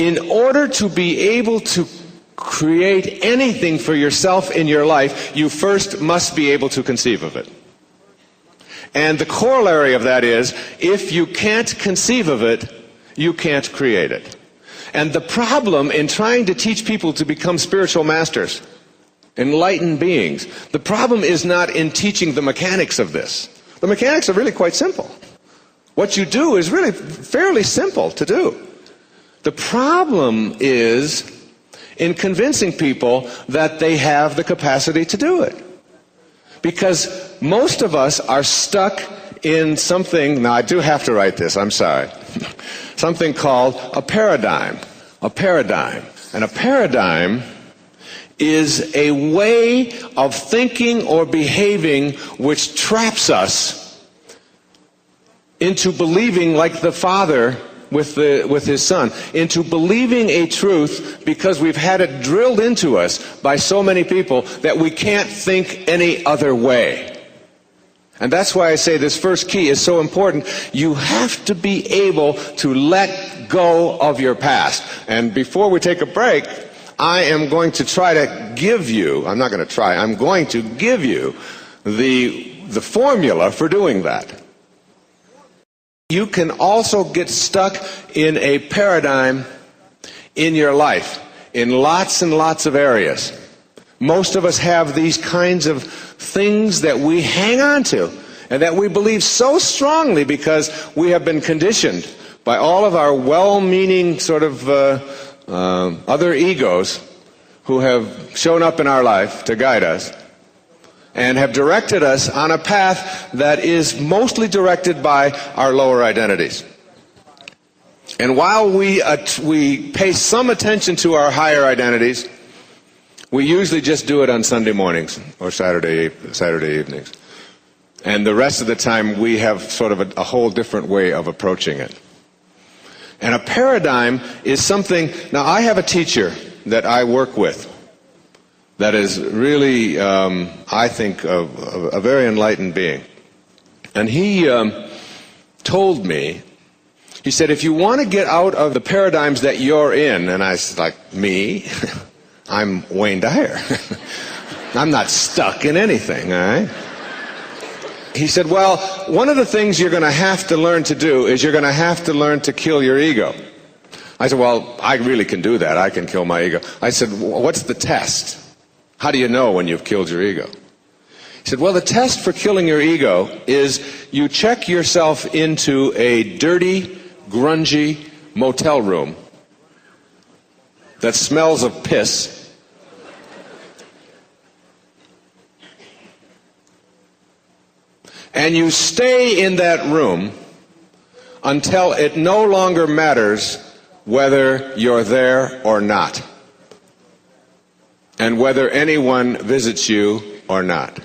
in order to be able to create anything for yourself in your life, you first must be able to conceive of it. And the corollary of that is, if you can't conceive of it, you can't create it. And the problem in trying to teach people to become spiritual masters, enlightened beings, the problem is not in teaching the mechanics of this. The mechanics are really quite simple. What you do is really fairly simple to do. The problem is in convincing people that they have the capacity to do it. Because most of us are stuck in something, now I do have to write this, I'm sorry, something called a paradigm. A paradigm. And a paradigm is a way of thinking or behaving which traps us into believing, like the father with his son, into believing a truth because we've had it drilled into us by so many people that we can't think any other way. And that's why I say this first key is so important. You have to be able to let go of your past. And before we take a break, I am going to try to give you, I'm not going to try, I'm going to give you the formula for doing that. You can also get stuck in a paradigm in your life, in lots and lots of areas. Most of us have these kinds of things that we hang on to and that we believe so strongly because we have been conditioned by all of our well-meaning sort of other egos who have shown up in our life to guide us and have directed us on a path that is mostly directed by our lower identities. And while we pay some attention to our higher identities, we usually just do it on Sunday mornings or Saturday evenings. And the rest of the time we have sort of a whole different way of approaching it. And a paradigm is something, now I have a teacher that I work with that is really, I think, a very enlightened being. And he told me, he said, if you want to get out of the paradigms that you're in, and I was like, me? I'm Wayne Dyer. I'm not stuck in anything, all right? He said, well, one of the things you're going to have to learn to do is you're going to have to learn to kill your ego. I said, well, I really can do that. I can kill my ego. I said, what's the test? How do you know when you've killed your ego? He said, well, the test for killing your ego is you check yourself into a dirty, grungy motel room that smells of piss, and you stay in that room until it no longer matters whether you're there or not, and whether anyone visits you or not.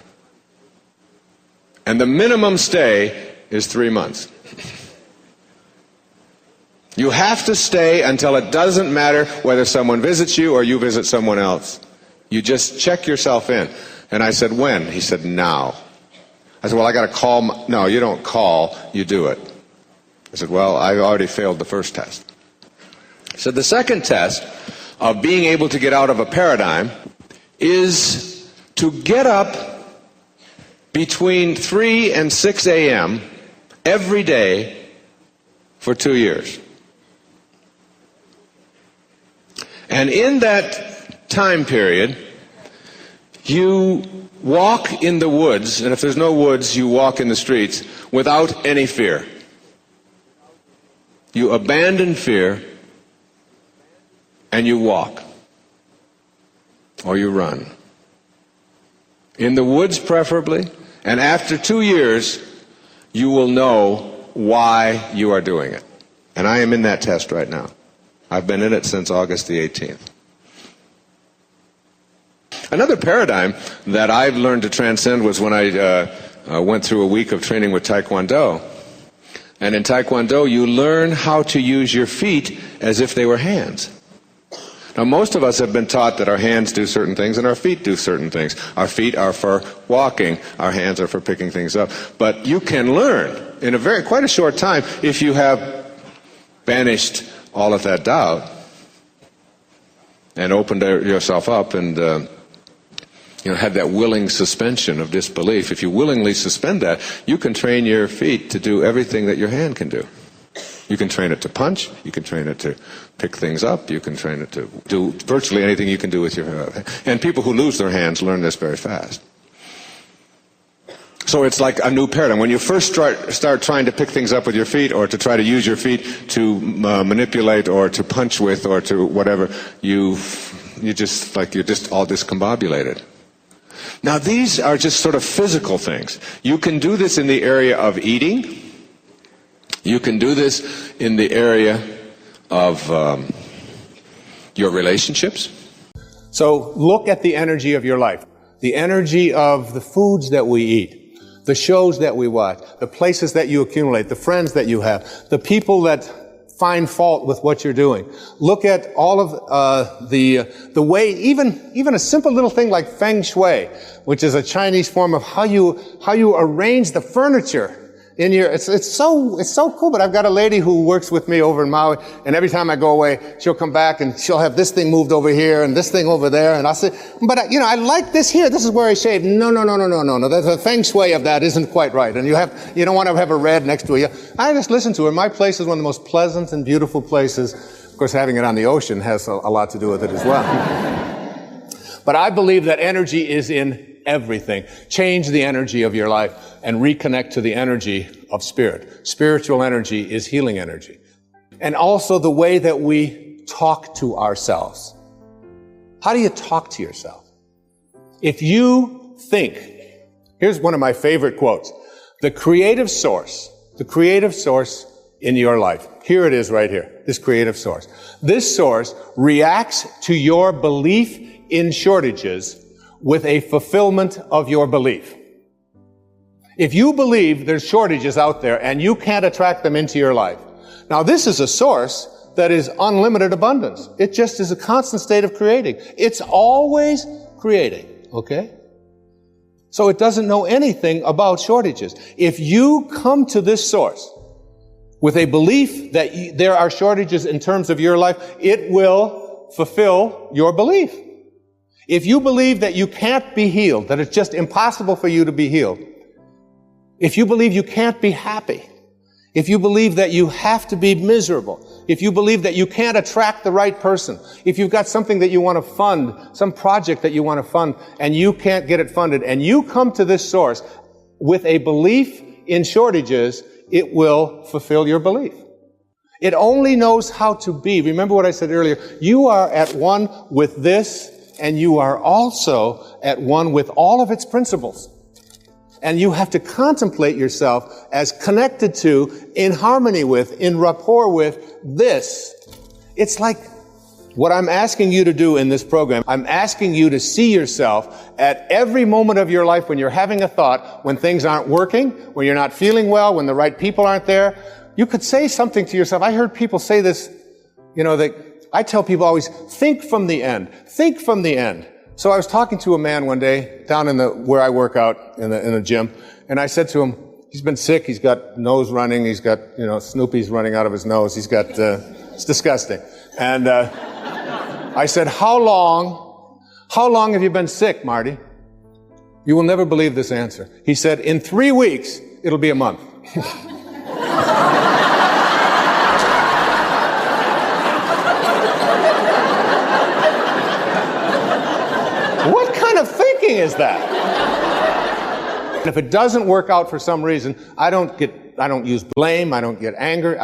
And the minimum stay is 3 months. You have to stay until it doesn't matter whether someone visits you or you visit someone else. You just check yourself in. And I said, when? He said, now. I said, well, I got to call. No, you don't call, you do it. I said, well, I already failed the first test. He said, the second test of being able to get out of a paradigm is to get up between 3 and 6 a.m. every day for 2 years. And in that time period, you walk in the woods, and if there's no woods, you walk in the streets without any fear. You abandon fear and you walk. Or you run. In the woods preferably, and after 2 years, you will know why you are doing it. And I am in that test right now. I've been in it since August the 18th. Another paradigm that I've learned to transcend was when I went through a week of training with Taekwondo. And in Taekwondo, you learn how to use your feet as if they were hands. Now, most of us have been taught that our hands do certain things and our feet do certain things. Our feet are for walking, our hands are for picking things up. But you can learn in quite a short time, if you have banished all of that doubt, and opened yourself up and had that willing suspension of disbelief, if you willingly suspend that, you can train your feet to do everything that your hand can do. You can train it to punch, you can train it to pick things up, you can train it to do virtually anything you can do with your hand. And people who lose their hands learn this very fast. So it's like a new paradigm. When you first start trying to pick things up with your feet, or to try to use your feet to manipulate or to punch with or to whatever, you're just all discombobulated. Now these are just sort of physical things. You can do this in the area of eating. You can do this in the area of your relationships. So look at the energy of your life. The energy of the foods that we eat, the shows that we watch, the places that you accumulate, the friends that you have, the people that find fault with what you're doing. Look at all of the way, even a simple little thing like feng shui, which is a Chinese form of how you arrange the furniture in your, it's so cool. But I've got a lady who works with me over in Maui, and every time I go away, she'll come back and she'll have this thing moved over here and this thing over there, and I'll say, but I like this here. This is where I shave. No. The feng shui of that isn't quite right, and you don't want to have a red next to you. I just listen to her. My place is one of the most pleasant and beautiful places. Of course, having it on the ocean has a lot to do with it as well. But I believe that energy is in everything. Change the energy of your life and reconnect to the energy of spirit. Spiritual energy is healing energy. And also the way that we talk to ourselves. How do you talk to yourself? If you think, here's one of my favorite quotes, the creative source in your life. Here it is right here, this creative source. This source reacts to your belief in shortages with a fulfillment of your belief. If you believe there's shortages out there and you can't attract them into your life, now this is a source that is unlimited abundance. It just is a constant state of creating. It's always creating, okay? So it doesn't know anything about shortages. If you come to this source with a belief that there are shortages in terms of your life, it will fulfill your belief. If you believe that you can't be healed, that it's just impossible for you to be healed, if you believe you can't be happy, if you believe that you have to be miserable, if you believe that you can't attract the right person, if you've got something that you want to fund, some project that you want to fund, and you can't get it funded, and you come to this source with a belief in shortages, it will fulfill your belief. It only knows how to be. Remember what I said earlier. You are at one with this, and you are also at one with all of its principles. And you have to contemplate yourself as connected to, in harmony with, in rapport with this. It's like what I'm asking you to do in this program. I'm asking you to see yourself at every moment of your life when you're having a thought, when things aren't working, when you're not feeling well, when the right people aren't there. You could say something to yourself. I heard people say this, I tell people always, think from the end. Think from the end. So I was talking to a man one day down where I work out in the gym, and I said to him, he's been sick, he's got nose running, he's got, Snoopy's running out of his nose, he's got, it's disgusting. And I said, how long have you been sick, Marty? You will never believe this answer. He said, in 3 weeks, it'll be a month. What kind of thinking is that? And if it doesn't work out for some reason, I don't use blame, I don't get anger,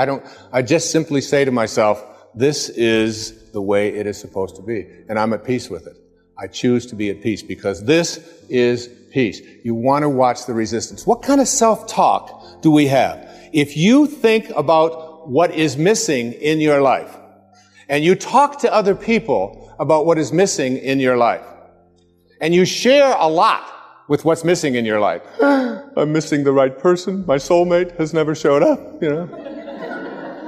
I just simply say to myself, this is the way it is supposed to be, and I'm at peace with it. I choose to be at peace because this is peace. You want to watch the resistance. What kind of self-talk do we have? If you think about what is missing in your life, and you talk to other people about what is missing in your life, and you share a lot with what's missing in your life. I'm missing the right person. My soulmate has never showed up,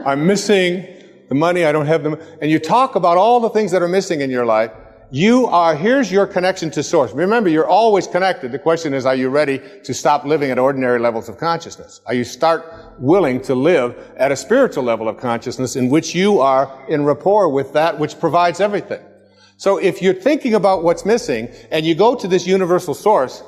I'm missing the money. I don't have them. And you talk about all the things that are missing in your life. Here's your connection to source. Remember, you're always connected. The question is, are you ready to stop living at ordinary levels of consciousness? Are you willing to live at a spiritual level of consciousness in which you are in rapport with that which provides everything? So if you're thinking about what's missing and you go to this universal source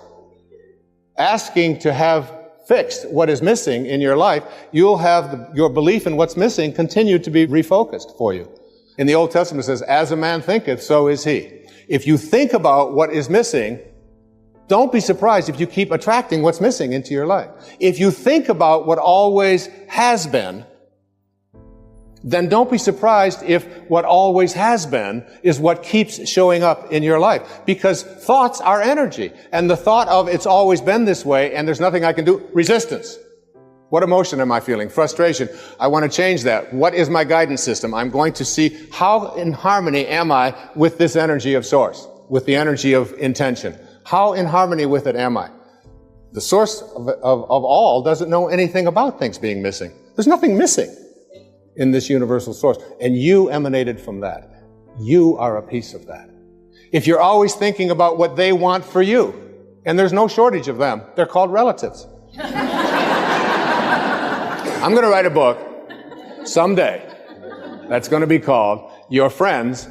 asking to have fixed what is missing in your life, you'll have your belief in what's missing continue to be refocused for you. In the Old Testament it says, as a man thinketh, so is he. If you think about what is missing, don't be surprised if you keep attracting what's missing into your life. If you think about what always has been, then don't be surprised if what always has been is what keeps showing up in your life. Because thoughts are energy. And the thought of it's always been this way and there's nothing I can do, resistance. What emotion am I feeling? Frustration. I want to change that. What is my guidance system? I'm going to see how in harmony am I with this energy of source, with the energy of intention. How in harmony with it am I? The source of all doesn't know anything about things being missing. There's nothing missing in this universal source. And you emanated from that. You are a piece of that. If you're always thinking about what they want for you, and there's no shortage of them, they're called relatives. I'm going to write a book someday that's going to be called Your Friends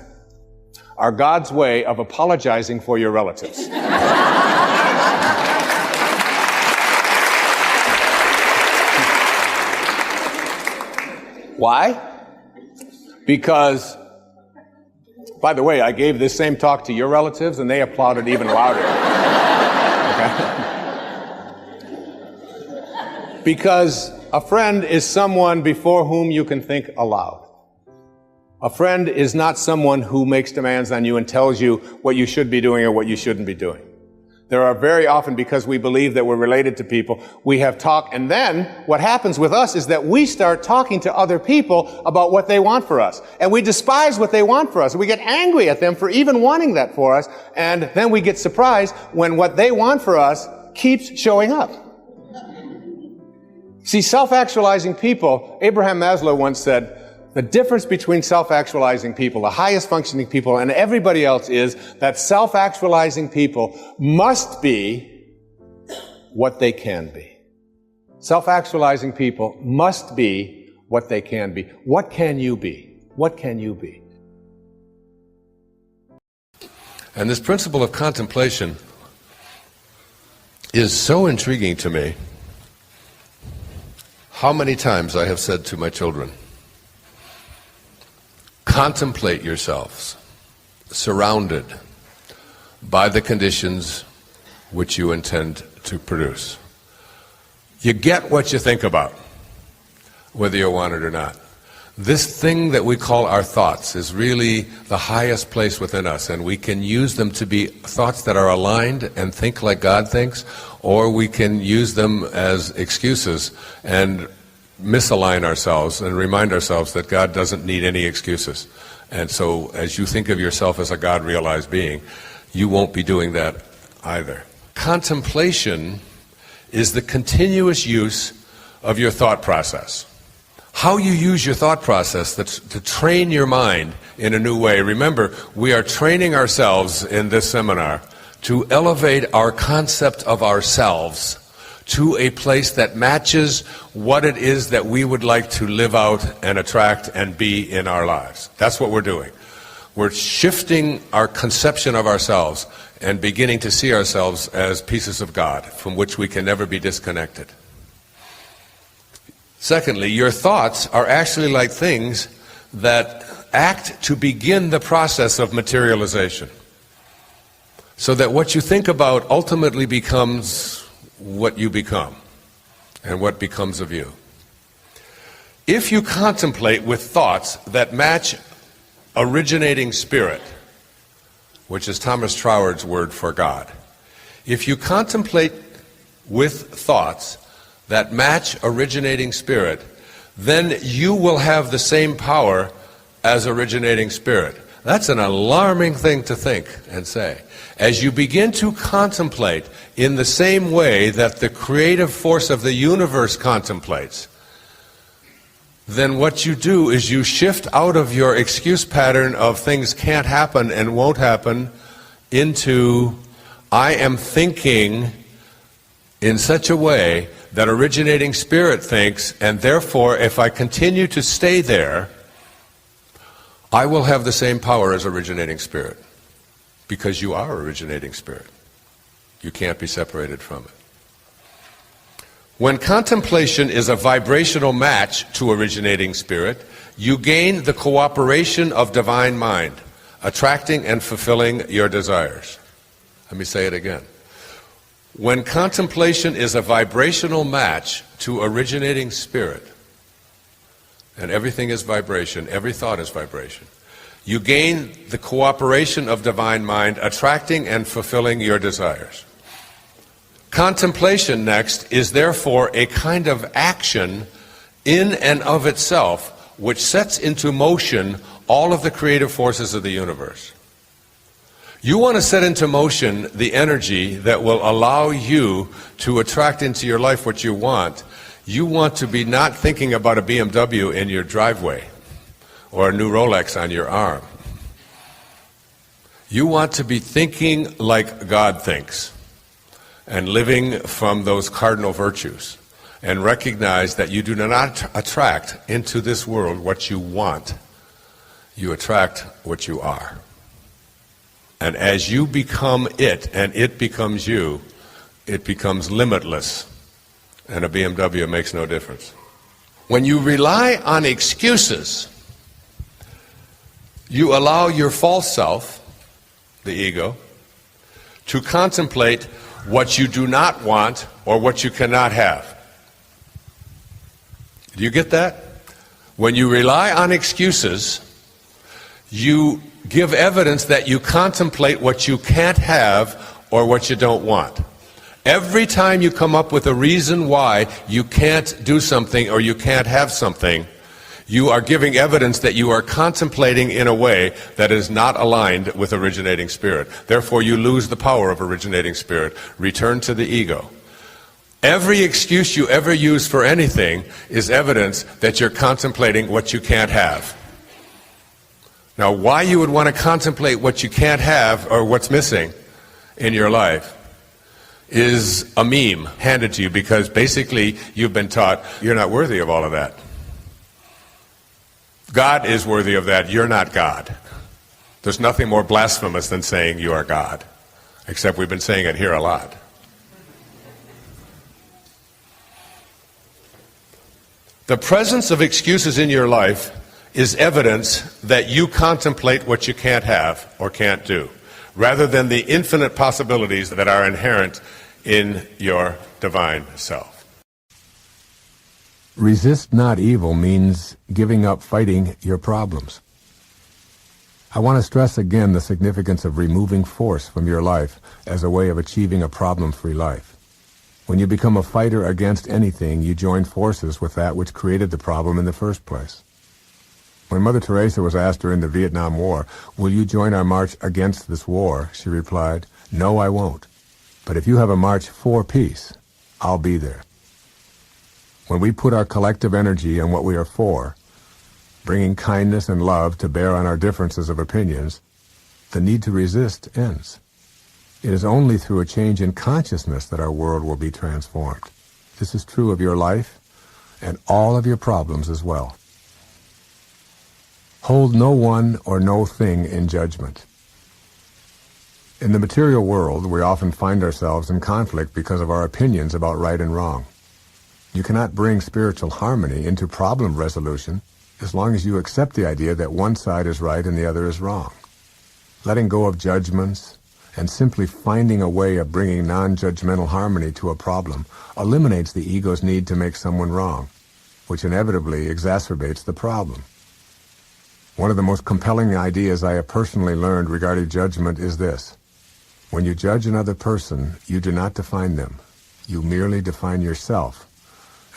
Are God's Way of Apologizing for Your Relatives. Why? Because, by the way, I gave this same talk to your relatives and they applauded even louder. Okay? Because a friend is someone before whom you can think aloud. A friend is not someone who makes demands on you and tells you what you should be doing or what you shouldn't be doing. There are very often, because we believe that we're related to people, we have talk, and then what happens with us is that we start talking to other people about what they want for us. And we despise what they want for us. And we get angry at them for even wanting that for us. And then we get surprised when what they want for us keeps showing up. See, self-actualizing people, Abraham Maslow once said, the difference between self-actualizing people, the highest functioning people, and everybody else is that self-actualizing people must be what they can be. Self-actualizing people must be what they can be. What can you be? What can you be? And this principle of contemplation is so intriguing to me. How many times I have said to my children, contemplate yourselves surrounded by the conditions which you intend to produce. You get what you think about, whether you want it or not. This thing that we call our thoughts is really the highest place within us, and we can use them to be thoughts that are aligned and think like God thinks, or we can use them as excuses and misalign ourselves and remind ourselves that God doesn't need any excuses. And so as you think of yourself as a God-realized being, you won't be doing that either. Contemplation is the continuous use of your thought process. How you use your thought process to train your mind in a new way. Remember, we are training ourselves in this seminar to elevate our concept of ourselves to a place that matches what it is that we would like to live out and attract and be in our lives. That's what we're doing. We're shifting our conception of ourselves and beginning to see ourselves as pieces of God from which we can never be disconnected. Secondly, your thoughts are actually like things that act to begin the process of materialization. So that what you think about ultimately becomes what you become and what becomes of you. If you contemplate with thoughts that match originating spirit, which is Thomas Troward's word for God, if you contemplate with thoughts that match originating spirit, then you will have the same power as originating spirit. That's an alarming thing to think and say. As you begin to contemplate in the same way that the creative force of the universe contemplates, then what you do is you shift out of your excuse pattern of things can't happen and won't happen into I am thinking in such a way that originating spirit thinks, and therefore if I continue to stay there, I will have the same power as originating spirit, because you are originating spirit. You can't be separated from it. When contemplation is a vibrational match to originating spirit, you gain the cooperation of divine mind, attracting and fulfilling your desires. Let me say it again. When contemplation is a vibrational match to originating spirit, and everything is vibration, every thought is vibration, you gain the cooperation of divine mind, attracting and fulfilling your desires. Contemplation, next, is therefore a kind of action in and of itself which sets into motion all of the creative forces of the universe. You want to set into motion the energy that will allow you to attract into your life what you want. You want to be not thinking about a BMW in your driveway or a new Rolex on your arm. You want to be thinking like God thinks and living from those cardinal virtues, and recognize that you do not attract into this world what you want. You attract what you are. And as you become it and it becomes you, it becomes limitless. And a BMW makes no difference. When you rely on excuses, you allow your false self, the ego, to contemplate what you do not want or what you cannot have. Do you get that? When you rely on excuses, you give evidence that you contemplate what you can't have or what you don't want. Every time you come up with a reason why you can't do something or you can't have something, you are giving evidence that you are contemplating in a way that is not aligned with originating spirit. Therefore, you lose the power of originating spirit. Return to the ego. Every excuse you ever use for anything is evidence that you're contemplating what you can't have. Now, why you would want to contemplate what you can't have or what's missing in your life is a meme handed to you, because basically you've been taught you're not worthy of all of that. God is worthy of that. You're not God. There's nothing more blasphemous than saying you are God, except we've been saying it here a lot. The presence of excuses in your life is evidence that you contemplate what you can't have or can't do, rather than the infinite possibilities that are inherent in your divine self. Resist not evil means giving up fighting your problems. I want to stress again the significance of removing force from your life as a way of achieving a problem-free life. When you become a fighter against anything, you join forces with that which created the problem in the first place. When Mother Teresa was asked during the Vietnam War, "Will you join our march against this war?" she replied, "No, I won't. But if you have a march for peace, I'll be there." When we put our collective energy on what we are for, bringing kindness and love to bear on our differences of opinions, the need to resist ends. It is only through a change in consciousness that our world will be transformed. This is true of your life and all of your problems as well. Hold no one or no thing in judgment. In the material world, we often find ourselves in conflict because of our opinions about right and wrong. You cannot bring spiritual harmony into problem resolution as long as you accept the idea that one side is right and the other is wrong. Letting go of judgments and simply finding a way of bringing non-judgmental harmony to a problem eliminates the ego's need to make someone wrong, which inevitably exacerbates the problem. One of the most compelling ideas I have personally learned regarding judgment is this: when you judge another person, you do not define them. You merely define yourself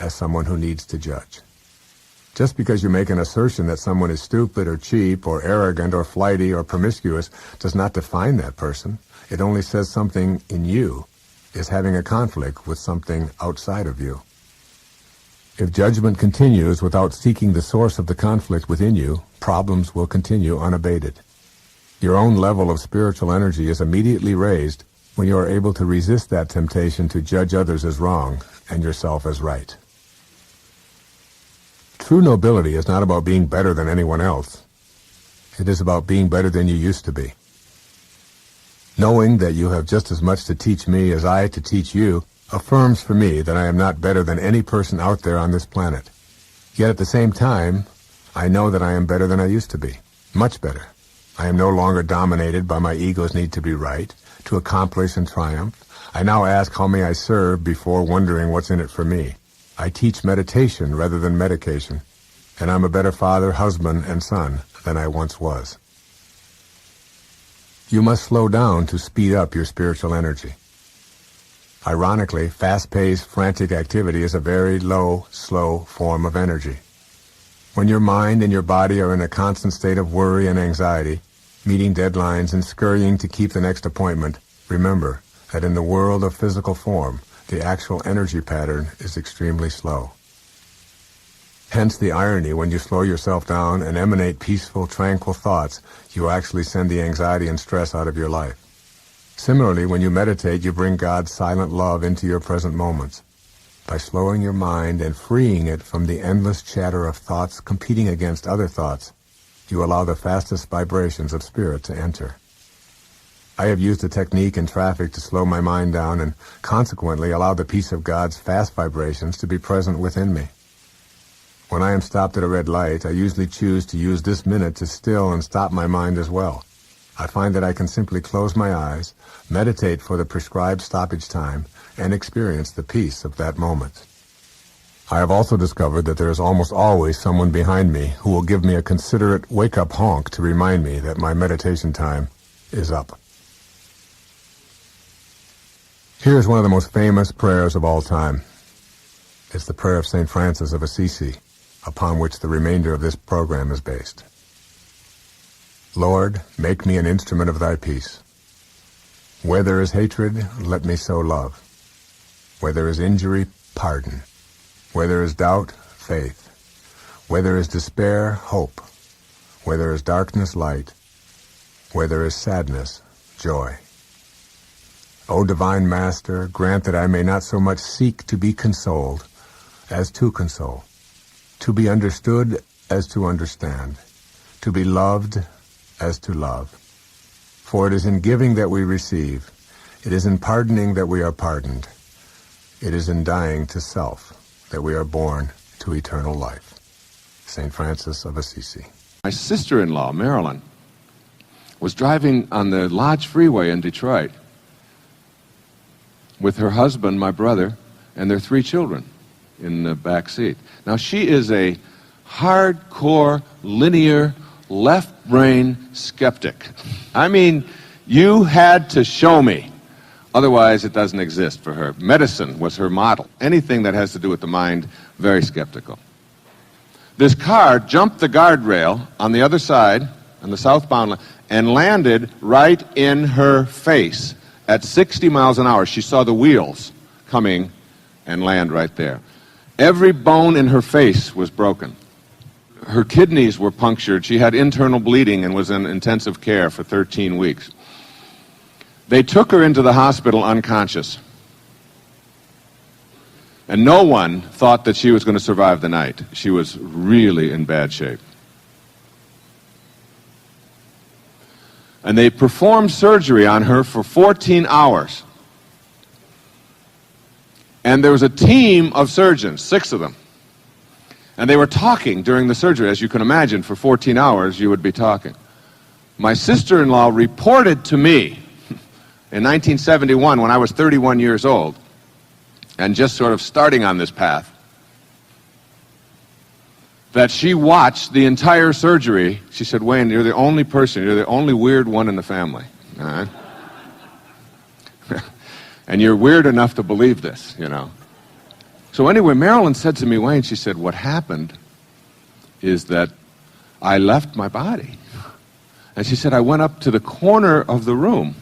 as someone who needs to judge. Just because you make an assertion that someone is stupid or cheap or arrogant or flighty or promiscuous does not define that person. It only says something in you is having a conflict with something outside of you. If judgment continues without seeking the source of the conflict within you, problems will continue unabated. Your own level of spiritual energy is immediately raised when you are able to resist that temptation to judge others as wrong and yourself as right. True nobility is not about being better than anyone else. It is about being better than you used to be. Knowing that you have just as much to teach me as I to teach you affirms for me that I am not better than any person out there on this planet. Yet at the same time, I know that I am better than I used to be. Much better. I am no longer dominated by my ego's need to be right, to accomplish and triumph. I now ask how may I serve before wondering what's in it for me. I teach meditation rather than medication, and I'm a better father, husband, and son than I once was. You must slow down to speed up your spiritual energy. Ironically, fast-paced, frantic activity is a very low, slow form of energy. When your mind and your body are in a constant state of worry and anxiety, meeting deadlines and scurrying to keep the next appointment, remember that in the world of physical form, the actual energy pattern is extremely slow. Hence the irony: when you slow yourself down and emanate peaceful, tranquil thoughts, you actually send the anxiety and stress out of your life. Similarly, when you meditate, you bring God's silent love into your present moments. By slowing your mind and freeing it from the endless chatter of thoughts competing against other thoughts, you allow the fastest vibrations of spirit to enter. I have used a technique in traffic to slow my mind down and consequently allow the peace of God's fast vibrations to be present within me. When I am stopped at a red light, I usually choose to use this minute to still and stop my mind as well. I find that I can simply close my eyes, meditate for the prescribed stoppage time, and experience the peace of that moment. I have also discovered that there is almost always someone behind me who will give me a considerate wake-up honk to remind me that my meditation time is up. Here is one of the most famous prayers of all time. It's the prayer of St. Francis of Assisi, upon which the remainder of this program is based. Lord, make me an instrument of thy peace. Where there is hatred, let me sow love. Where there is injury, pardon. Where there is doubt, faith. Where there is despair, hope. Where there is darkness, light. Where there is sadness, joy. O divine Master, grant that I may not so much seek to be consoled as to console, to be understood as to understand, to be loved as to love. For it is in giving that we receive, it is in pardoning that we are pardoned, it is in dying to self that we are born to eternal life. St. Francis of Assisi. My sister-in-law, Marilyn, was driving on the Lodge Freeway in Detroit with her husband, my brother, and their 3 children in the back seat. Now, she is a hardcore, linear, left-brain skeptic. I mean, you had to show me. Otherwise, it doesn't exist for her. Medicine was her model. Anything that has to do with the mind, very skeptical. This car jumped the guardrail on the other side, on the southbound lane, and landed right in her face at 60 miles an hour. She saw the wheels coming and land right there. Every bone in her face was broken. Her kidneys were punctured. She had internal bleeding and was in intensive care for 13 weeks. They took her into the hospital unconscious. And no one thought that she was going to survive the night. She was really in bad shape. And they performed surgery on her for 14 hours. And there was a team of surgeons, 6 of them. And they were talking during the surgery. As you can imagine, for 14 hours you would be talking. My sister-in-law reported to me in 1971, when I was 31 years old, and just sort of starting on this path, that she watched the entire surgery. She said, Wayne, you're the only person, you're the only weird one in the family. All right? And you're weird enough to believe this, you know. So anyway, Marilyn said to me, Wayne, she said, what happened is that I left my body. And she said, I went up to the corner of the room.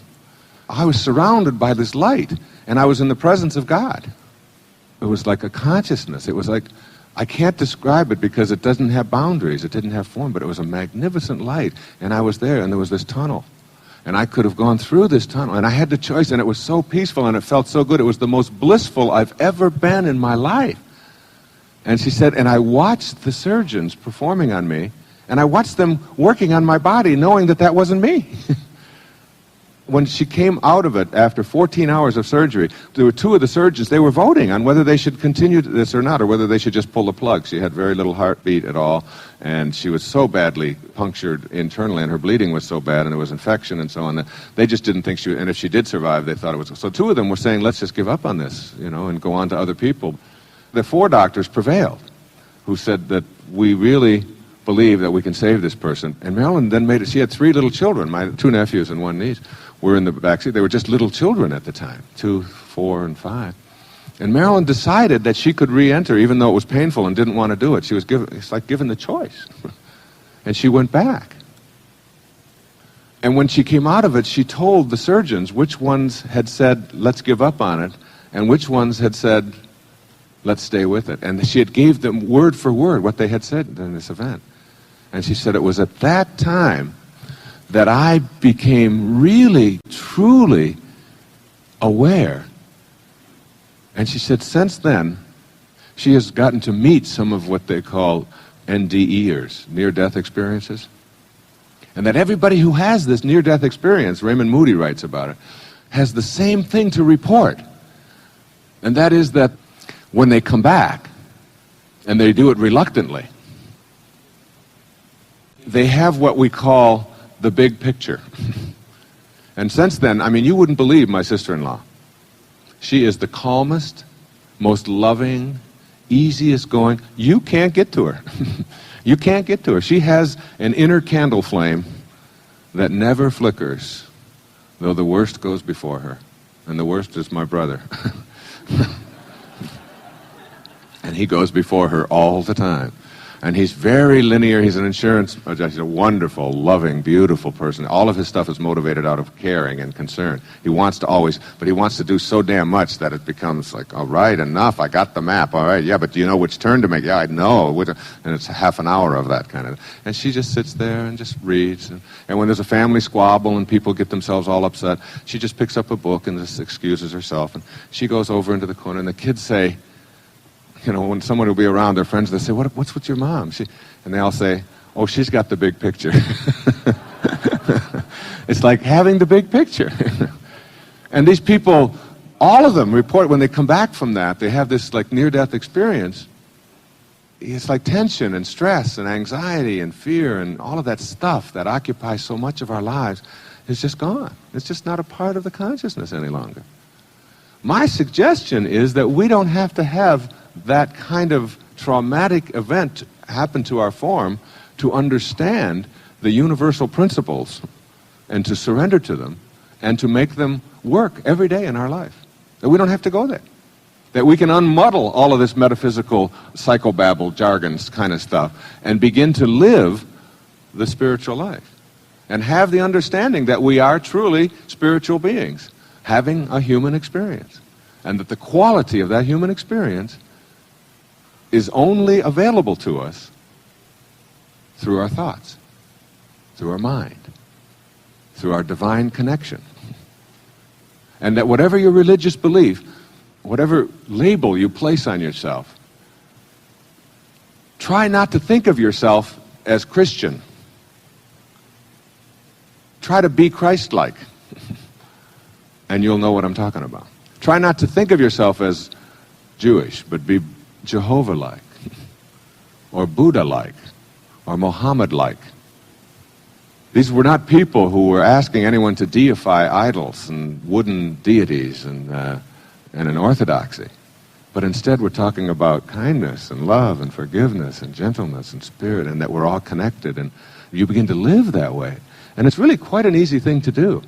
I was surrounded by this light, and I was in the presence of God. It was like a consciousness. It was like, I can't describe it because it doesn't have boundaries. It didn't have form, but it was a magnificent light. And I was there, and there was this tunnel. And I could have gone through this tunnel, and I had the choice, and it was so peaceful, and it felt so good. It was the most blissful I've ever been in my life. And she said, and I watched the surgeons performing on me, And I watched them working on my body, knowing that that wasn't me. When she came out of it after 14 hours of surgery, there were two of the surgeons, they were voting on whether they should continue this or not, or whether they should just pull the plug. She had very little heartbeat at all, and she was so badly punctured internally, and her bleeding was so bad, and there was infection and so on, that they just didn't think she would, and if she did survive, they thought it was. So two of them were saying, let's just give up on this, and go on to other people. The four doctors prevailed, who said that we really believe that we can save this person. And Marilyn then made it. She had three little children, my two nephews and one niece were in the backseat. They were just little children at the time, 2, 4, and 5. And Marilyn decided that she could re-enter, even though it was painful and didn't want to do it. She was it's like given the choice. And she went back. And when she came out of it, she told the surgeons which ones had said, let's give up on it, and which ones had said, let's stay with it. And she had gave them word for word what they had said in this event. And she said it was at that time that I became really, truly aware. And she said since then, she has gotten to meet some of what they call NDEers, near-death experiences. And that everybody who has this near-death experience, Raymond Moody writes about it, has the same thing to report. And that is that when they come back, and they do it reluctantly, they have what we call the big picture. And since then, I mean, you wouldn't believe my sister-in-law. She is the calmest, most loving, easiest going. You can't get to her. You can't get to her. She has an inner candle flame that never flickers, though the worst goes before her. And the worst is my brother. And he goes before her all the time. And he's very linear. He's an insurance, he's a wonderful, loving, beautiful person. All of his stuff is motivated out of caring and concern. He wants to always, but he wants to do so damn much that it becomes like, all right, enough, I got the map, all right, yeah, but do you know which turn to make? Yeah, I know. And it's half an hour of that kind of, and she just sits there and just reads. And when there's a family squabble and people get themselves all upset, she just picks up a book and just excuses herself. And she goes over into the corner, and the kids say, when someone will be around, their friends, they say, what's with your mom? And they all say, oh, she's got the big picture. It's like having the big picture. And these people, all of them report when they come back from that, they have this like near-death experience. It's like tension and stress and anxiety and fear and all of that stuff that occupies so much of our lives is just gone. It's just not a part of the consciousness any longer. My suggestion is that we don't have to have that kind of traumatic event happen to our form to understand the universal principles and to surrender to them and to make them work every day in our life. That we don't have to go there. That we can unmuddle all of this metaphysical psychobabble, jargons kind of stuff and begin to live the spiritual life and have the understanding that we are truly spiritual beings having a human experience, and that the quality of that human experience is only available to us through our thoughts, through our mind, through our divine connection. And that whatever your religious belief, whatever label you place on yourself, try not to think of yourself as Christian. Try to be Christ-like, and you'll know what I'm talking about. Try not to think of yourself as Jewish, but be Jehovah-like, or Buddha-like, or Mohammed-like. These were not people who were asking anyone to deify idols and wooden deities and an orthodoxy. But instead we're talking about kindness and love and forgiveness and gentleness and spirit, and that we're all connected, and you begin to live that way. And it's really quite an easy thing to do.